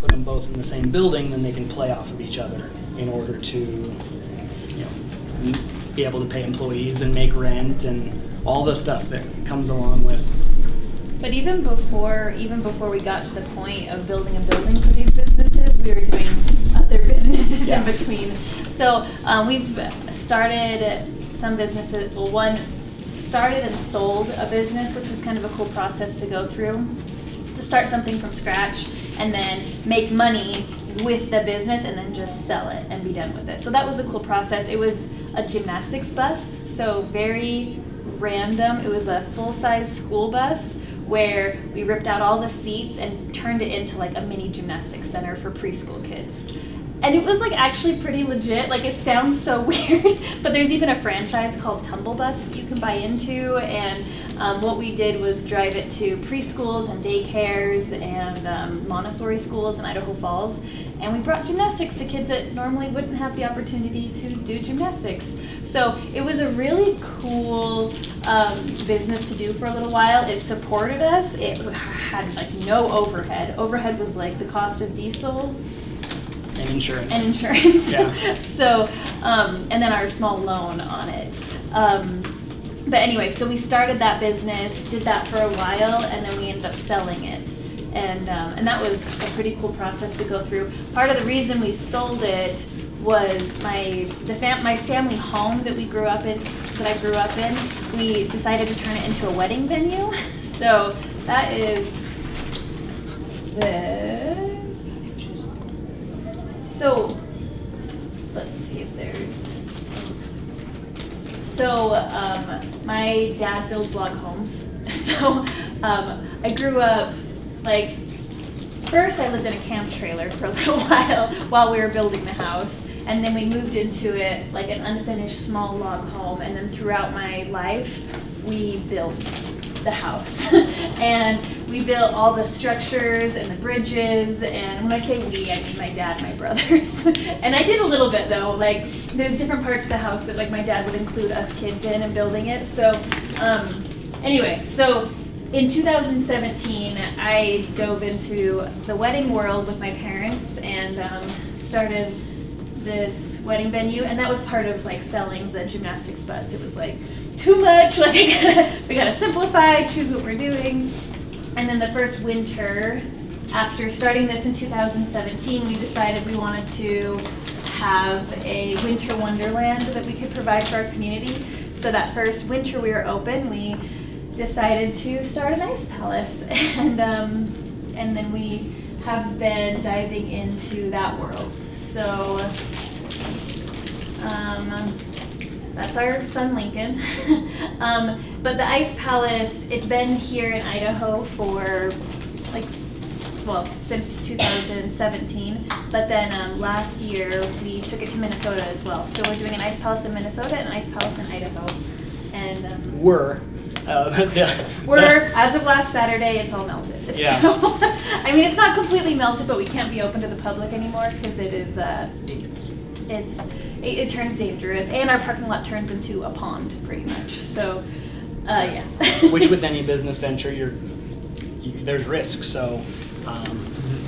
put them both in the same building, then they can play off of each other in order to, be able to pay employees and make rent and all the stuff that comes along with. But even before we got to the point of building a building for these businesses, we were doing other businesses in between. So we've started some businesses. Well, one started and sold a business, which was kind of a cool process to go through, to start something from scratch and then make money with the business and then just sell it and be done with it. So that was a cool process. It was a gymnastics bus, so very random. It was a full-size school bus where we ripped out all the seats and turned it into like a mini gymnastics center for preschool kids. And it was like actually pretty legit. Like, it sounds so weird, but there's even a franchise called Tumble Bus that you can buy into. And what we did was drive it to preschools and daycares and Montessori schools in Idaho Falls. And we brought gymnastics to kids that normally wouldn't have the opportunity to do gymnastics. So it was a really cool business to do for a little while. It supported us. It had like no overhead. Overhead was like the cost of diesel. And insurance. Yeah. So, and then our small loan on it. But anyway, so we started that business, did that for a while, and then we ended up selling it. And that was a pretty cool process to go through. Part of the reason we sold it was my family home that I grew up in, we decided to turn it into a wedding venue. So that is this. So let's see if there's. So my dad builds log homes. So I grew up, like, first I lived in a camp trailer for a little while we were building the house. And then we moved into it like an unfinished small log home. And then throughout my life, we built the house. And we built all the structures and the bridges. And when I say we, I mean my dad and my brothers. And I did a little bit though. Like, there's different parts of the house that like my dad would include us kids in and building it. So anyway, so in 2017, I dove into the wedding world with my parents and started this wedding venue, and that was part of like selling the gymnastics bus. It was like too much, like we gotta simplify, choose what we're doing. And then the first winter, after starting this in 2017, we decided we wanted to have a winter wonderland that we could provide for our community. So that first winter we were open, we decided to start an ice palace, and then we have been diving into that world. So that's our son Lincoln. But the Ice Palace, it's been here in Idaho for since 2017. But then last year we took it to Minnesota as well. So we're doing an Ice Palace in Minnesota and an Ice Palace in Idaho. And We're as of last Saturday, it's all melted. Yeah. So, I mean, it's not completely melted, but we can't be open to the public anymore because it is dangerous. It turns dangerous, and our parking lot turns into a pond pretty much. So, yeah. Which with any business venture, there's risk. So,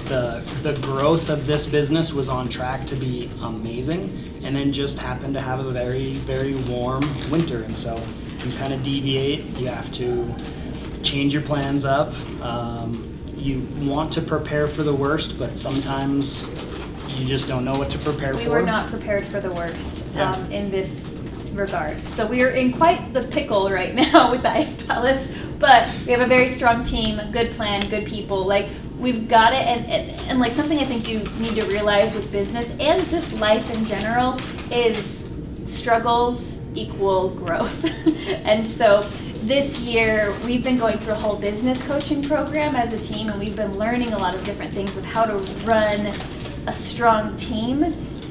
the growth of this business was on track to be amazing, and then just happened to have a very, very warm winter, and so you kind of deviate. You have to change your plans up. You want to prepare for the worst, but sometimes you just don't know what to prepare for. We were not prepared for the worst Yeah. in this regard. So we are in quite the pickle right now with the Ice Palace, but we have a very strong team, good plan, good people. Like, we've got it, and like something I think you need to realize with business and just life in general is struggles equal growth. And so this year we've been going through a whole business coaching program as a team, and we've been learning a lot of different things of how to run a strong team.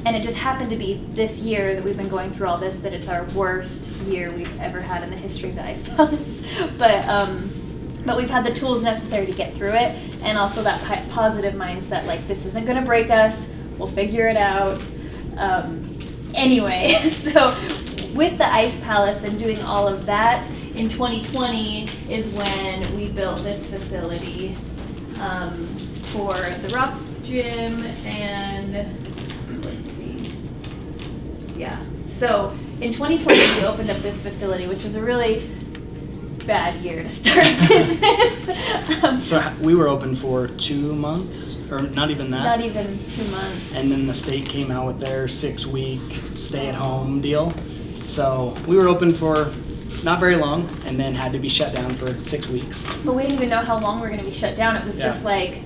And it just happened to be this year that we've been going through all this that it's our worst year we've ever had in the history of the Ice Palace. But we've had the tools necessary to get through it, and also that positive mindset, like, this isn't going to break us, we'll figure it out. Anyway, so with the Ice Palace and doing all of that, in 2020 is when we built this facility for the gym and let's see. Yeah. So in 2020 we opened up this facility, which was a really bad year to start a business. So we were open for 2 months, or not even that. Not even 2 months. And then the state came out with their 6-week stay-at-home deal. So we were open for not very long, and then had to be shut down for 6 weeks. But we didn't even know how long we were going to be shut down. It was Yeah. just like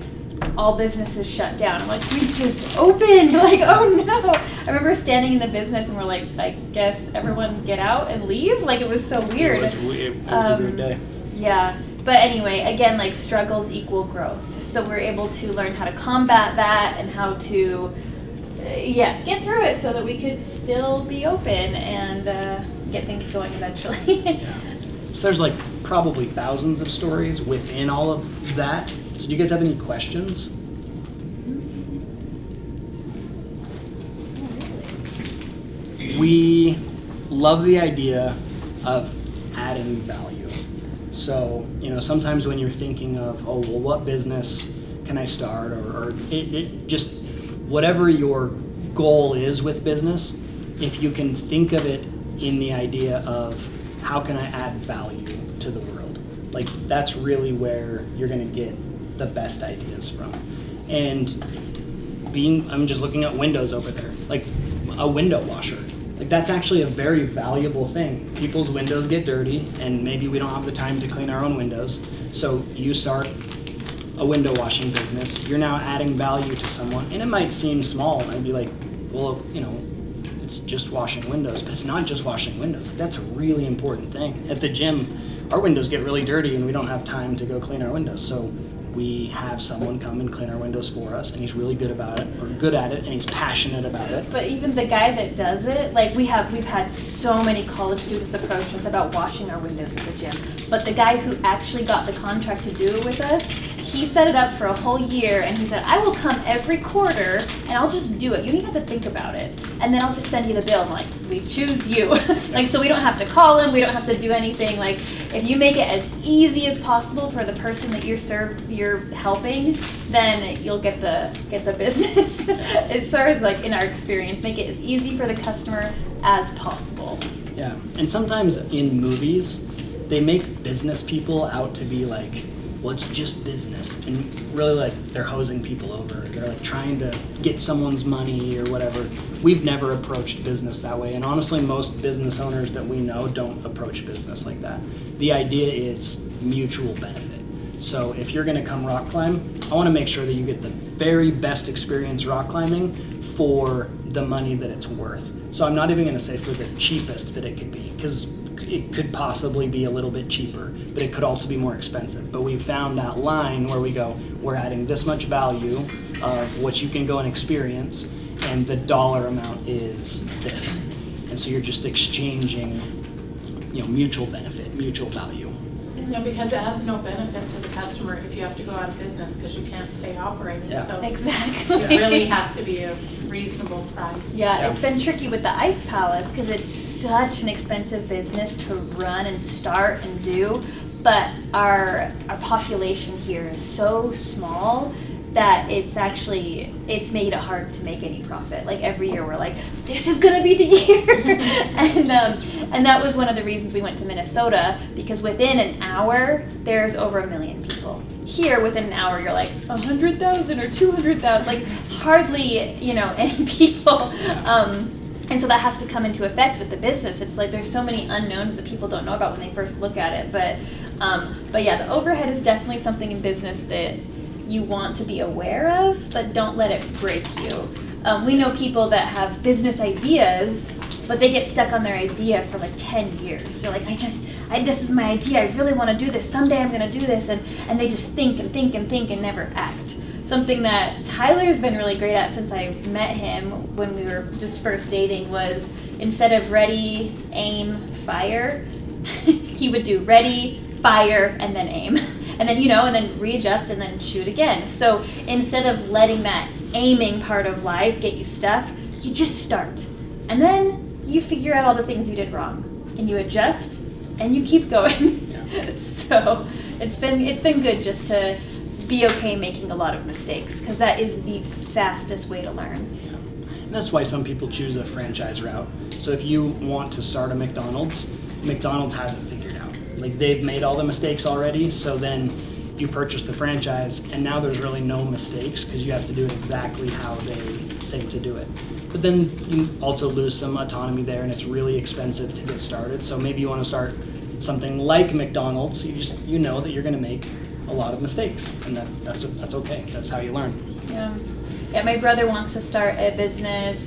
all businesses shut down. I'm like, we just opened. Like, oh no. I remember standing in the business and we're like, I guess everyone get out and leave. Like, it was so weird. It was a weird day. Yeah. But anyway, again, like struggles equal growth. So we're able to learn how to combat that and how to, get through it so that we could still be open and get things going eventually. Yeah. So there's like probably thousands of stories within all of that. So do you guys have any questions? We love the idea of adding value. So, sometimes when you're thinking of, oh, well, what business can I start? Or it just, whatever your goal is with business, if you can think of it in the idea of how can I add value to the world? Like, that's really where you're going to get the best ideas from. And I'm just looking at windows over there, like a window washer. Like, that's actually a very valuable thing. People's windows get dirty, and maybe we don't have the time to clean our own windows. So you start a window washing business, you're now adding value to someone, and it might seem small, and I'd be like, well, it's just washing windows, but it's not just washing windows. Like, that's a really important thing. At the gym, our windows get really dirty, and we don't have time to go clean our windows. So we have someone come and clean our windows for us, and he's really good about it, or good at it, and he's passionate about it. But even the guy that does it, like we've had so many college students approach us about washing our windows at the gym. But the guy who actually got the contract to do it with us, he set it up for a whole year, and he said, I will come every quarter and I'll just do it. You don't even have to think about it. And then I'll just send you the bill. I'm like, we choose you. Like, so we don't have to call him, we don't have to do anything. Like, if you make it as easy as possible for the person that you're helping, then you'll get the business. As far as like in our experience, make it as easy for the customer as possible. Yeah, and sometimes in movies, they make business people out to be like, well, it's just business, and really like they're hosing people over. They're like trying to get someone's money or whatever. We've never approached business that way, and honestly, most business owners that we know don't approach business like that. The idea is mutual benefit. So if you're gonna come rock climb, I wanna make sure that you get the very best experience rock climbing for the money that it's worth. So I'm not even gonna say for the cheapest that it could be, because it could possibly be a little bit cheaper, but it could also be more expensive. But we've found that line where we go, we're adding this much value of what you can go and experience, and the dollar amount is this. And so you're just exchanging, mutual benefit, mutual value. Yeah, because it has no benefit to the customer if you have to go out of business because you can't stay operating. Yeah. So Exactly. it really has to be a reasonable price. Yeah, it's been tricky with the Ice Palace because it's such an expensive business to run and start and do, but our population here is so small that it's made it hard to make any profit. Like every year we're like, this is gonna be the year. And that was one of the reasons we went to Minnesota, because within an hour there's over 1 million people. Here within an hour you're like 100,000 or 200,000, like hardly any people. And so that has to come into effect with the business. It's like there's so many unknowns that people don't know about when they first look at it. But yeah, the overhead is definitely something in business that you want to be aware of, but don't let it break you. We know people that have business ideas, but they get stuck on their idea for like 10 years. They're like, this is my idea, I really want to do this, someday I'm going to do this, and they just think and think and think and never act. Something that Tyler's been really great at since I met him when we were just first dating was, instead of ready, aim, fire, he would do ready, fire, and then aim. And then, and then readjust and then shoot again. So instead of letting that aiming part of life get you stuck, you just start. And then you figure out all the things you did wrong. And you adjust and you keep going. Yeah. So it's been good just to be okay making a lot of mistakes, because that is the fastest way to learn. And that's why some people choose a franchise route. So if you want to start a McDonald's has it figured out. Like, they've made all the mistakes already, so then you purchase the franchise, and now there's really no mistakes because you have to do it exactly how they say to do it. But then you also lose some autonomy there, and it's really expensive to get started. So maybe you want to start something like McDonald's. You know that you're going to make a lot of mistakes, and that's okay. That's how you learn. Yeah, my brother wants to start a business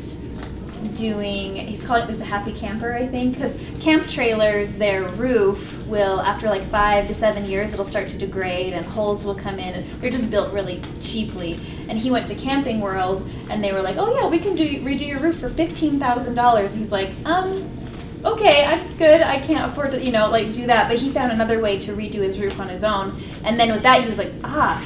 he's calling it the Happy Camper, I think, because camp trailers, their roof will, after like 5 to 7 years, it'll start to degrade and holes will come in, and they're just built really cheaply. And he went to Camping World, and they were like, oh yeah, we can redo your roof for $15,000. He's like, okay, I'm good, I can't afford to, do that. But he found another way to redo his roof on his own. And then with that, he was like,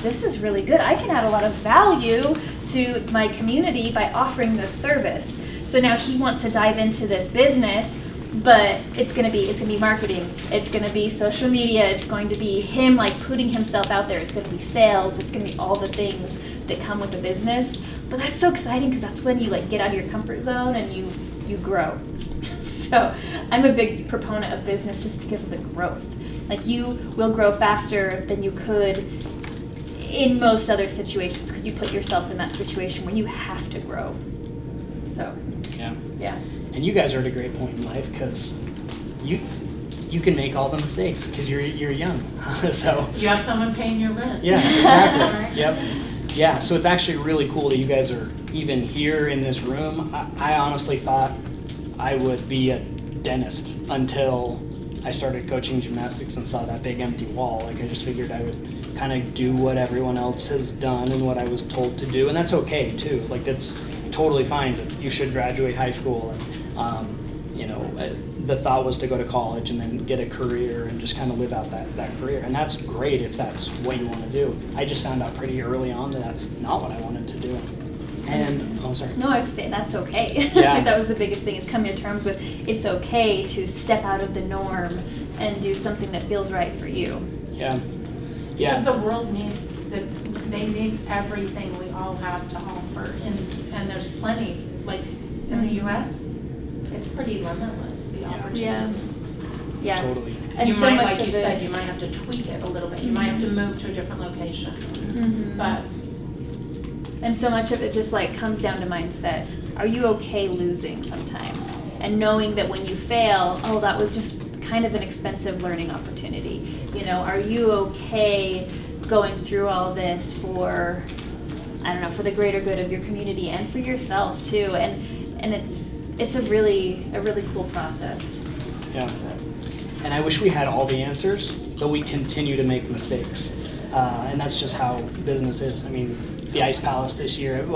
this is really good. I can add a lot of value to my community by offering this service. So now he wants to dive into this business, but it's gonna be marketing, it's gonna be social media, it's going to be him like putting himself out there, it's gonna be sales, it's gonna be all the things that come with a business. But that's so exciting because that's when you like get out of your comfort zone and you grow. So I'm a big proponent of business just because of the growth. Like, you will grow faster than you could in most other situations because you put yourself in that situation where you have to grow. So yeah. And you guys are at a great point in life because you can make all the mistakes because you're young. So You have someone paying your rent. yeah, exactly. Right. Yep. Yeah, so it's actually really cool that you guys are even here in this room. I honestly thought I would be a dentist until I started coaching gymnastics and saw that big empty wall. Like, I just figured I would kind of do what everyone else has done and what I was told to do, and that's okay too. Like, that's totally fine. You should graduate high school, and the thought was to go to college and then get a career and just kind of live out that career, and that's great if that's what you want to do. I just found out pretty early on that that's not what I wanted to do. And sorry. No, I was just saying that's okay. Yeah. That was the biggest thing, is coming to terms with it's okay to step out of the norm and do something that feels right for you. Yeah. Because the world needs everything we all have to offer, and there's plenty. Like in the U.S., it's pretty limitless, the opportunities. Yeah. Totally. And You so might, much like you of said, it, you might have to tweak it a little bit. You might have to move to a different location. But and so much of it just like comes down to mindset. Are you okay losing sometimes? And knowing that when you fail, that was just kind of an expensive learning opportunity. Are you okay going through all this for the greater good of your community and for yourself too? And it's a really cool process. Yeah. And I wish we had all the answers, but we continue to make mistakes. And that's just how business is. I mean, the Ice Palace this year, it's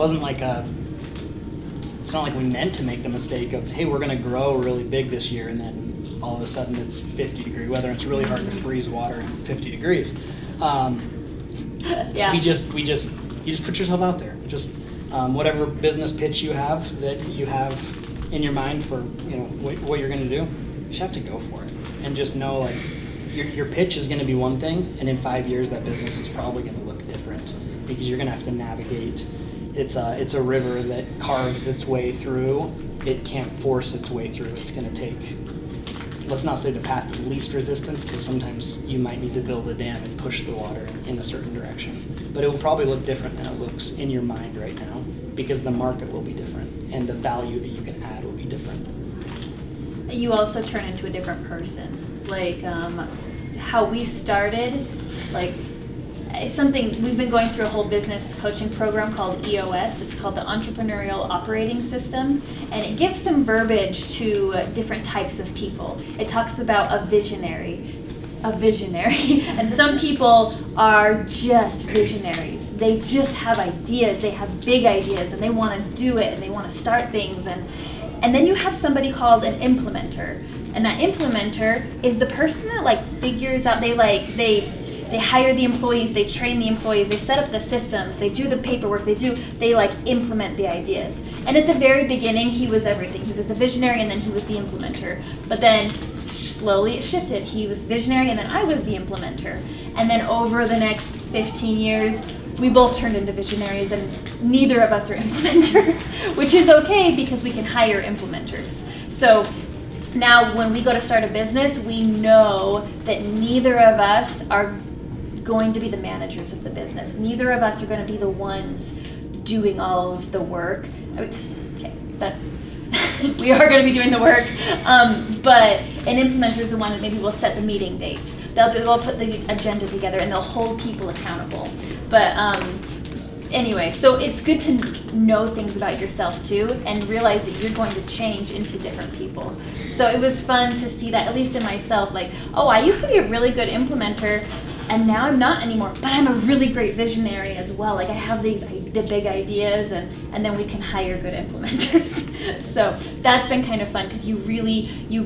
not like we meant to make the mistake of, hey, we're going to grow really big this year, and then all of a sudden it's 50-degree weather. It's really hard to freeze water in 50 degrees. Yeah. You just put yourself out there. Just whatever business pitch you have in your mind for what you're going to do, you just have to go for it, and just know like your pitch is going to be one thing, and in 5 years that business is probably going to look different because you're going to have to navigate. It's a river that carves its way through. It can't force its way through. It's going to take, let's not say the path of least resistance, because sometimes you might need to build a dam and push the water in a certain direction. But it will probably look different than it looks in your mind right now, because the market will be different and the value that you can add will be different. You also turn into a different person. Like how we started, like it's something we've been going through a whole business coaching program called EOS. It's called the Entrepreneurial Operating System, and it gives some verbiage to different types of people. It talks about a visionary, and some people are just visionaries. They just have ideas. They have big ideas, and they want to do it, and they want to start things. And then you have somebody called an implementer, and that implementer is the person that like figures out. They hire the employees, they train the employees, they set up the systems, they do the paperwork, they like implement the ideas. And at the very beginning, he was everything. He was the visionary, and then he was the implementer. But then slowly it shifted. He was visionary and then I was the implementer. And then over the next 15 years, we both turned into visionaries and neither of us are implementers, which is okay because we can hire implementers. So now when we go to start a business, we know that neither of us are going to be the managers of the business. Neither of us are going to be the ones doing all of the work. I mean, okay, that's we are going to be doing the work, but an implementer is the one that maybe will set the meeting dates. They'll put the agenda together and they'll hold people accountable. But anyway, so it's good to know things about yourself too and realize that you're going to change into different people. So it was fun to see that, at least in myself, like, oh, I used to be a really good implementer and now I'm not anymore, but I'm a really great visionary as well. Like I have the big ideas and then we can hire good implementers. So that's been kind of fun because you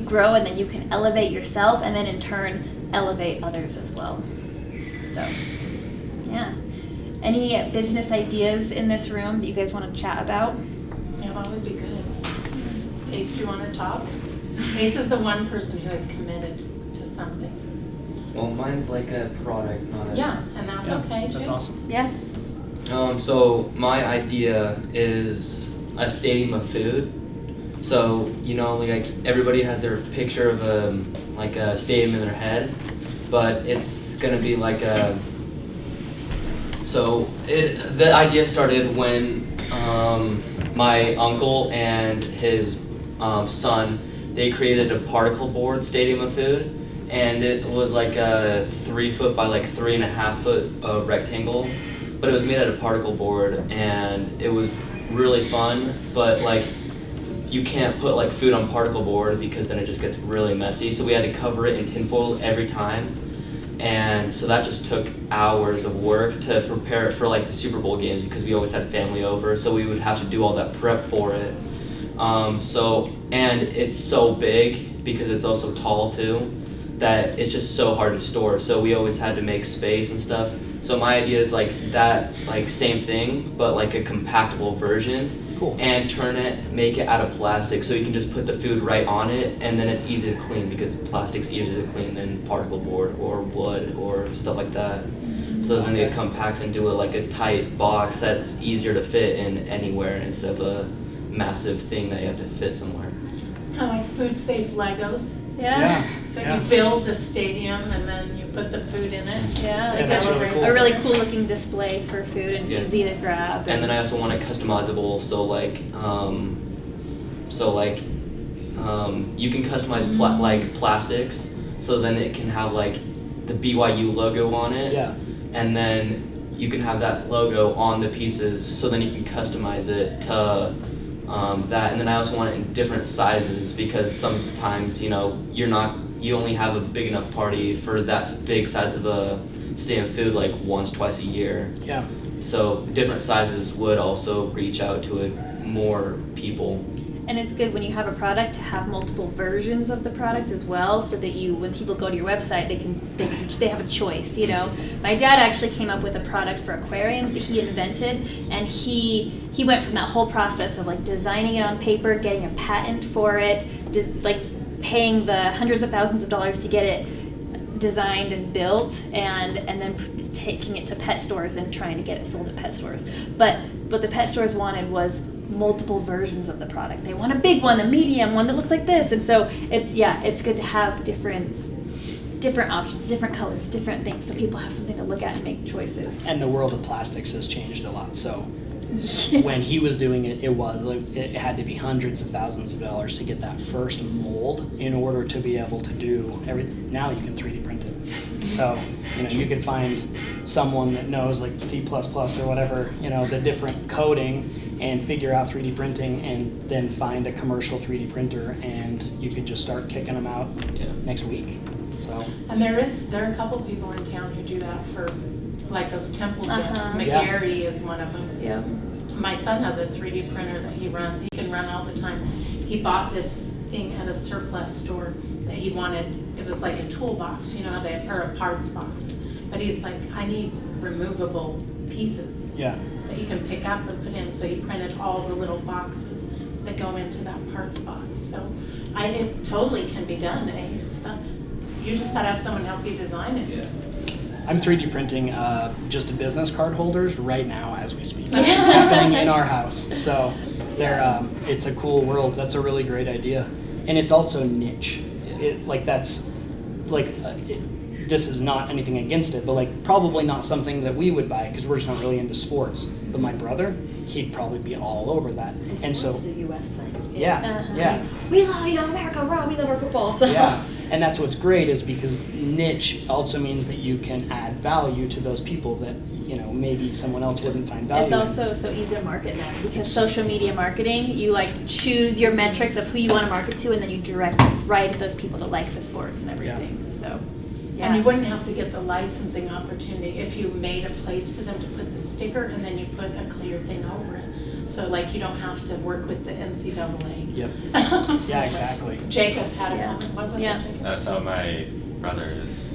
grow and then you can elevate yourself and then in turn elevate others as well. So yeah. Any business ideas in this room that you guys want to chat about? Yeah, that would be good. Ace, do you want to talk? Ace is the one person who is committed to something. Well, mine's like a product, not a... Yeah, and that's okay too. That's awesome. Yeah. So my idea is a stadium of food. So, you know, like everybody has their picture of a stadium in their head, but it's gonna be like a... So the idea started when my uncle and his son, they created a particle board stadium of food. And it was like a 3 foot by like 3.5 foot rectangle, but it was made out of particle board and it was really fun, but like you can't put like food on particle board because then it just gets really messy. So we had to cover it in tinfoil every time. And so that just took hours of work to prepare it for like the Super Bowl games because we always had family over. So we would have to do all that prep for it. And it's so big because it's also tall too, that it's just so hard to store. So we always had to make space and stuff. So my idea is like that, like same thing, but like a compactable version. Cool. And make it out of plastic so you can just put the food right on it and then it's easy to clean because plastic's easier to clean than particle board or wood or stuff like that. So then it compacts into like a tight box that's easier to fit in anywhere instead of a massive thing that you have to fit somewhere. It's kind of like food safe Legos. Yeah. That you build the stadium and then you put the food in it. Yeah. Yeah, that's really cool. A really cool looking display for food and Yeah. easy to grab. And then I also want it customizable, so you can customize plastics, so then it can have like the BYU logo on it. Yeah. And then you can have that logo on the pieces, so then you can customize it to that. And then I also want it in different sizes because sometimes, you know, you only have a big enough party for that big size of a stadium food like once, twice a year. Yeah. So different sizes would also reach out to more people. And it's good when you have a product to have multiple versions of the product as well, so that when people go to your website, they have a choice. You know, my dad actually came up with a product for aquariums that he invented, and he went from that whole process of like designing it on paper, getting a patent for it, like paying the hundreds of thousands of dollars to get it designed and built, and then taking it to pet stores and trying to get it sold at pet stores. But what the pet stores wanted was multiple versions of the product. They want a big one, a medium one that looks like this, and so it's good to have different options, different colors, different things, so people have something to look at and make choices. And the world of plastics has changed a lot. So when he was doing it, it had to be hundreds of thousands of dollars to get that first mold in order to be able to do everything. Now you can 3D print it. So, you know, you could find someone that knows like C++ or whatever, you know, the different coding and figure out 3D printing and then find a commercial 3D printer and you could just start kicking them out next week. So. And there are a couple people in town who do that for like those temple gifts. McGarry is one of them. Yeah. My son has a 3D printer that he can run all the time. He bought this thing at a surplus store that he wanted. It was like a toolbox, you know, or a parts box. But he's like, I need removable pieces that you can pick up and put in. So he printed all the little boxes that go into that parts box. So it totally can be done, Ace. You just gotta have someone help you design it. Yeah. I'm 3D printing just business card holders right now as we speak. It's happening in our house. So it's a cool world. That's a really great idea. And it's also niche. This is not anything against it, but like probably not something that we would buy because we're just not really into sports. But my brother, he'd probably be all over that. And sports is a U.S. thing. Yeah, yeah. We love, America, we love our football. So. Yeah, and that's what's great is because niche also means that you can add value to those people that, maybe someone else wouldn't find value It's in. also so easy to market them because social media marketing, you like choose your metrics of who you want to market to and then you direct right at those people that like the sports and everything. So, yeah. And you wouldn't have to get the licensing opportunity if you made a place for them to put the sticker and then you put a clear thing over it. So like you don't have to work with the NCAA. Yep. Yeah, exactly. Jacob had a Yeah. comment. What was Yeah. it, Jacob? So my brother is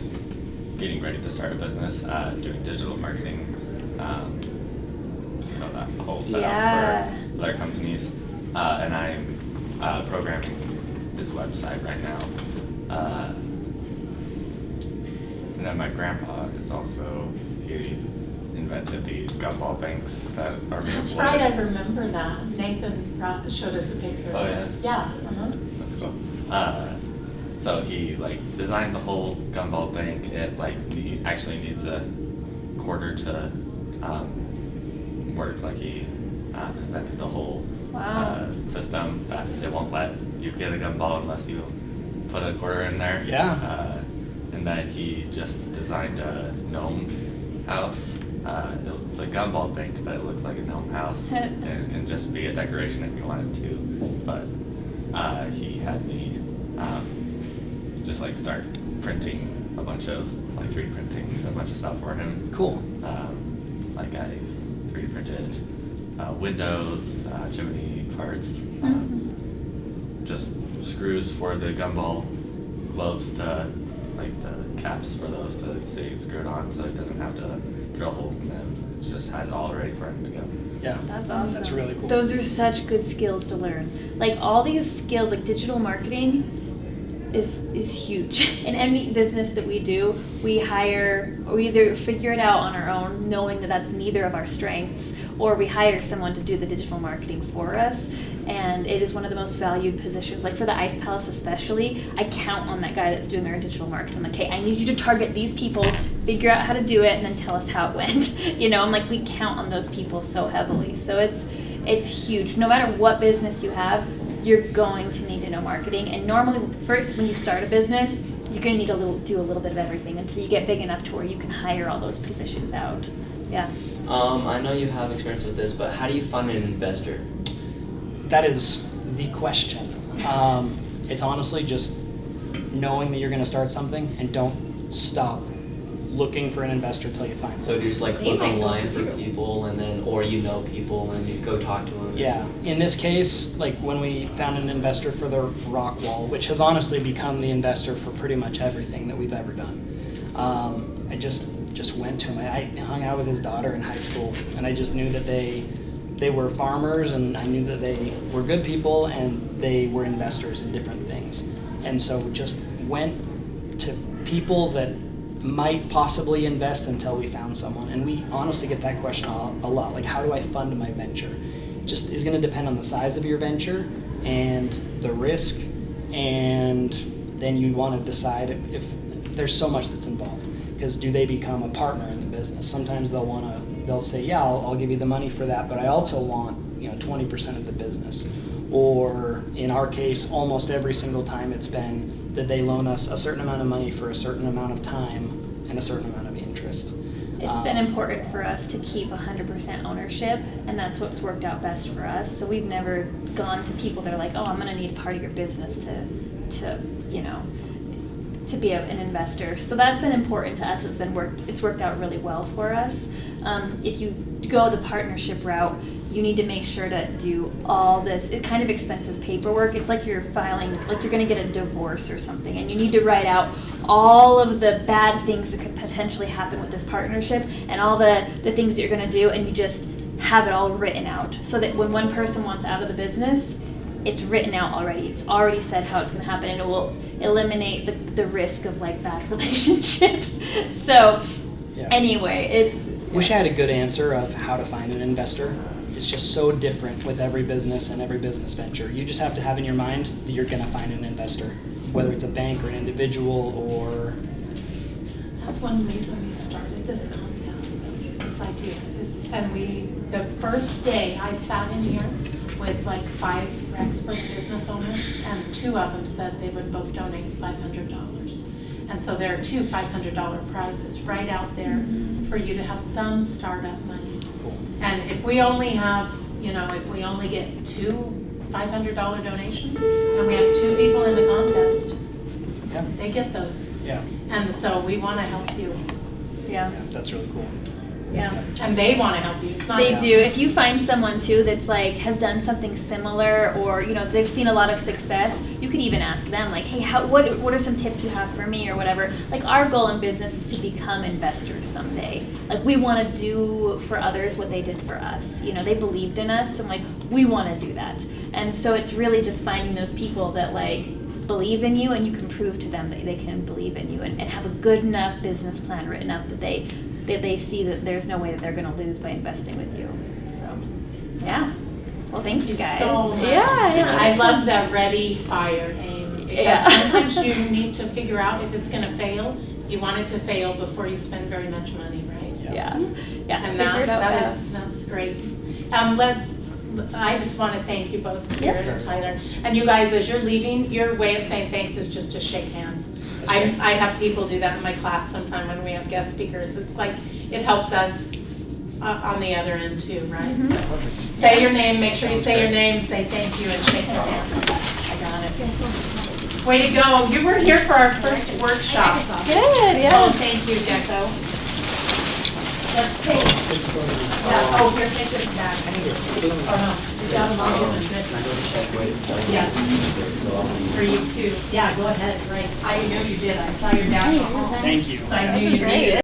getting ready to start a business doing digital marketing. That whole setup Yeah. for other companies. And I'm programming his website right now. And then my grandpa is also, he invented these gumball banks that are made That's of right, I wood. remember that. Nathan showed us a picture Oh, of yeah? this. Yeah, uh-huh. That's cool. So he designed the whole gumball bank. It actually needs a quarter to work. He invented the whole Wow. system that it won't let you get a gumball unless you put a quarter in there. Yeah. And then he just designed a gnome house. It's a gumball bank, but it looks like a gnome house. And it can just be a decoration if you wanted to. But he had me just start printing a bunch of 3D printing a bunch of stuff for him. Cool. I 3D printed windows, chimney parts, just screws for the gumball globes to the caps for those to stay screwed on, so it doesn't have to drill holes in them. It just has it all ready for him to go. Yeah. That's awesome. That's really cool. Those are such good skills to learn. All these skills, digital marketing is huge. In any business that we do, we either figure it out on our own, knowing that that's neither of our strengths, or we hire someone to do the digital marketing for us. And it is one of the most valued positions. For the Ice Palace especially, I count on that guy that's doing our digital marketing. I'm like, hey, I need you to target these people, figure out how to do it, and then tell us how it went. We count on those people so heavily. So it's huge. No matter what business you have, you're going to need to know marketing. And normally, first, when you start a business, you're going to need to do a little bit of everything until you get big enough to where you can hire all those positions out. Yeah. I know you have experience with this, but how do you find an investor? That is the question. It's honestly just knowing that you're going to start something and don't stop looking for an investor till you find So one. do you just They look might know online for you. people, and then, or people, and you go talk to them? Yeah, in this case, when we found an investor for the rock wall, which has honestly become the investor for pretty much everything that we've ever done, I just went to him. I hung out with his daughter in high school, and I just knew that they were farmers, and I knew that they were good people, and they were investors in different things. And so just went to people that might possibly invest until we found someone. And we honestly get that question a lot. How do I fund my venture? It just is going to depend on the size of your venture and the risk, and then you want to decide if there's so much that's involved. Because do they become a partner in the business? Sometimes they'll say, yeah, I'll give you the money for that, but I also want 20% of the business. Or in our case, almost every single time it's been that they loan us a certain amount of money for a certain amount of time and a certain amount of interest. It's been important for us to keep 100% ownership, and that's what's worked out best for us. So we've never gone to people that are like, oh, I'm going to need part of your business to be an investor. So that's been important to us. It's worked out really well for us. If you go the partnership route, you need to make sure to do all this kind of expensive paperwork. It's like you're filing, like you're going to get a divorce or something, and you need to write out all of the bad things that could potentially happen with this partnership and all the things that you're going to do, and you just have it all written out so that when one person wants out of the business, it's written out already. It's already said how it's going to happen, and it will eliminate the risk of like bad relationships. So Yeah. anyway, it's Wish I had a good answer of how to find an investor. It's just so different with every business and every business venture. You just have to have in your mind that you're going to find an investor, whether it's a bank or an individual or. That's one reason we started this contest, this idea is, and the first day I sat in here with like 5 Rexburg business owners, and 2 of them said they would both donate $500. And so there are 2 $500 prizes right out there for you to have some startup money. Cool. And if we only have, if we only get 2 $500 donations, and we have 2 people in the contest, Yeah. they get those. Yeah. And so we want to help you. yeah, Yeah, that's really cool. yeah. And they want to help you. It's not They just do. If you find someone too that's like has done something similar, or they've seen a lot of success, you can even ask them like, hey, what are some tips you have for me or whatever. Like our goal in business is to become investors someday. Like we want to do for others what they did for us. They believed in us, and like we want to do that. And so it's really just finding those people that like believe in you, and you can prove to them that they can believe in you, and have a good enough business plan written up that they see that there's no way that they're going to lose by investing with you. So, yeah. Well, thanks, Thank you guys. so much. Yeah. I love that ready, fire, aim. Because Yeah. sometimes you need to figure out if it's going to fail. You want it to fail before you spend very much money, right? Yeah. And Figure it out that fast. that's great. I just want to thank you both, Karen Yeah. and Tyler. And you guys, as you're leaving, your way of saying thanks is just to shake hands. That's great. I have people do that in my class sometime when we have guest speakers. It's like, it helps us on the other end too, right? Mhm. So Perfect. say your name, make sure you Sounds say your great. name, say thank you, and shake their hand. I got it. Way to go. You were here for our first workshop. Good, Oh, yeah. thank you, Gecko. Let's take, This is going to be. yeah, oh, here, take this back. I need a spoon. Oh, no. Good job, Mom. Doing good. Yes. For you too. Yeah, go ahead, great. I knew you did. I saw your dash at home. Thank you. So I knew you did it.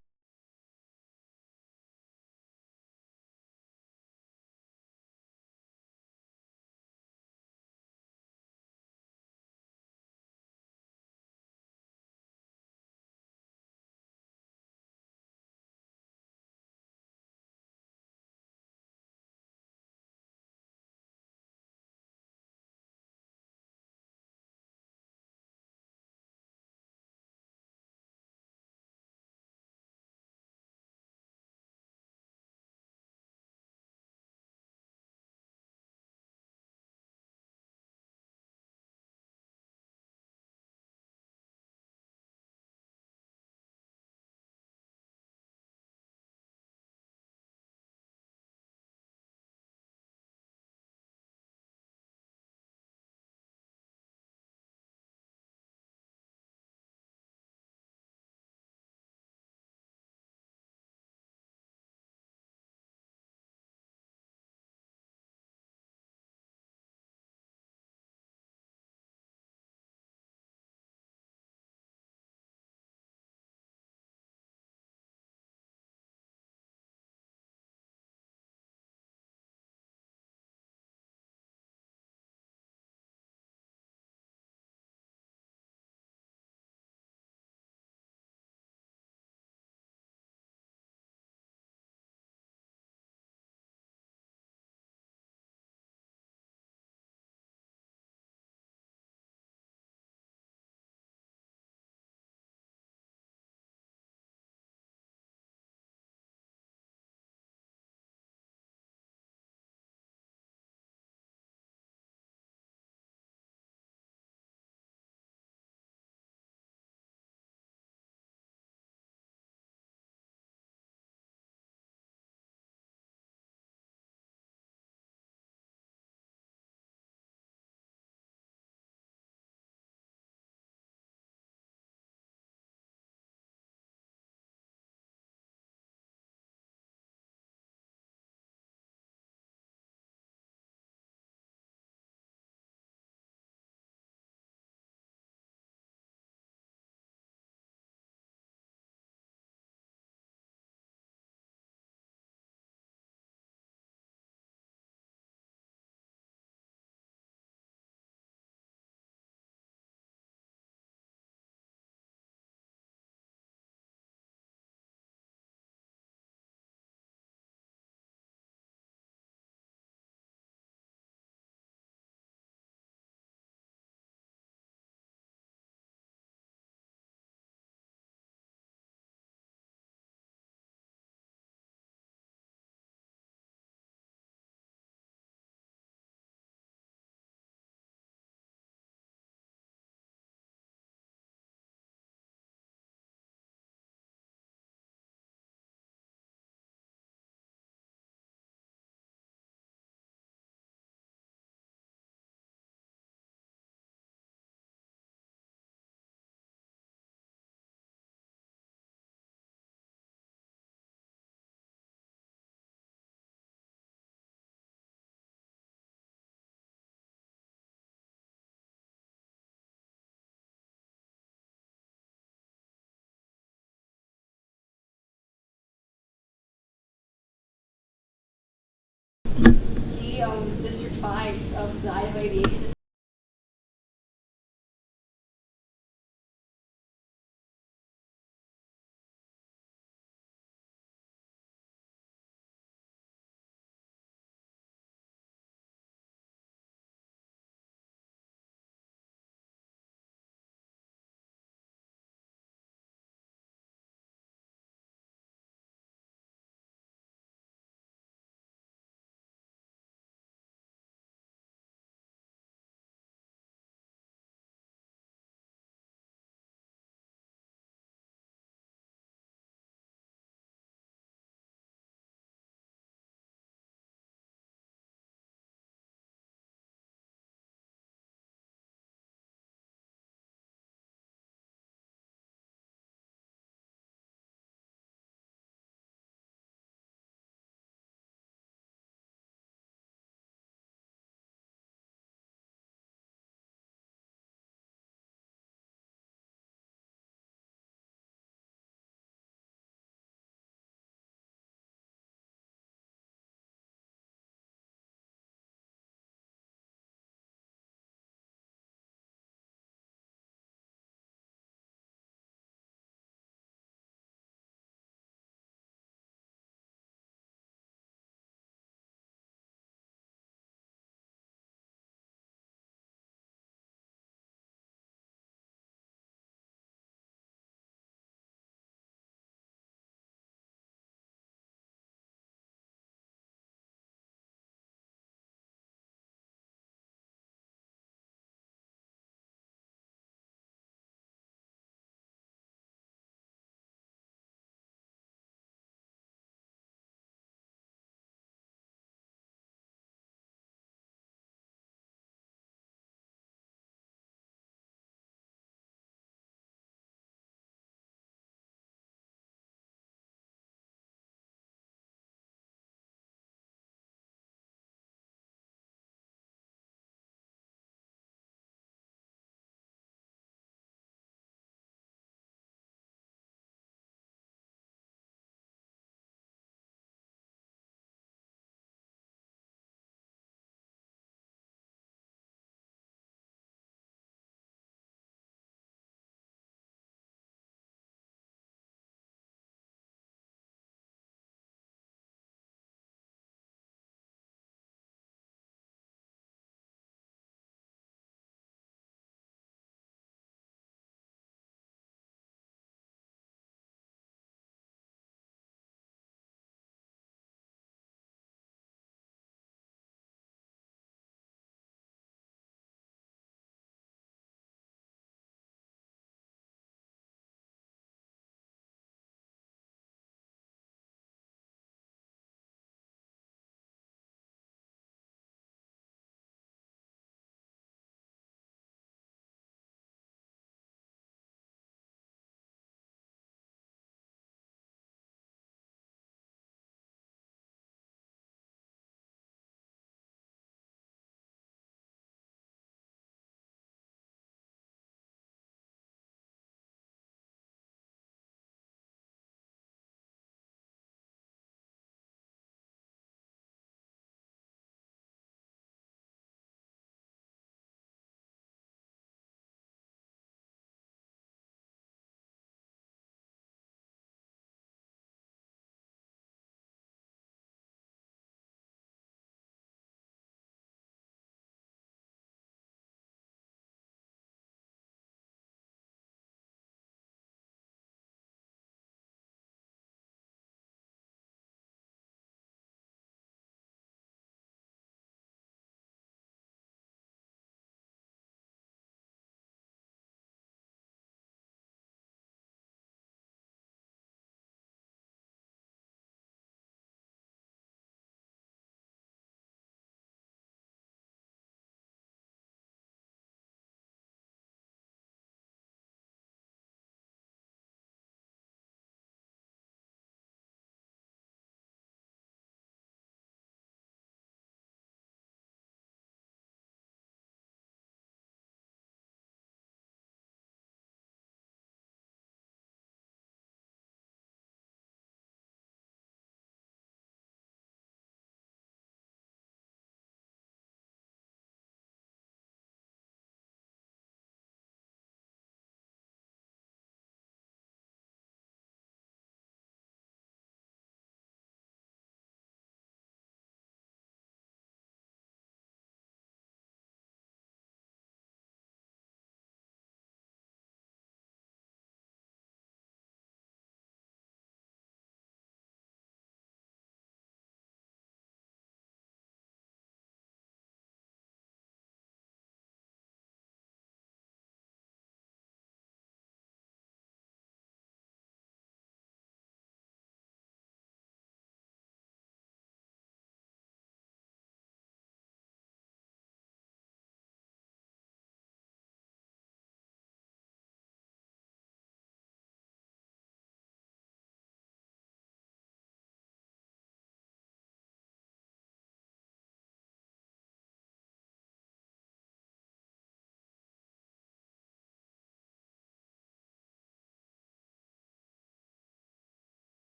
5 of the Idaho Aviation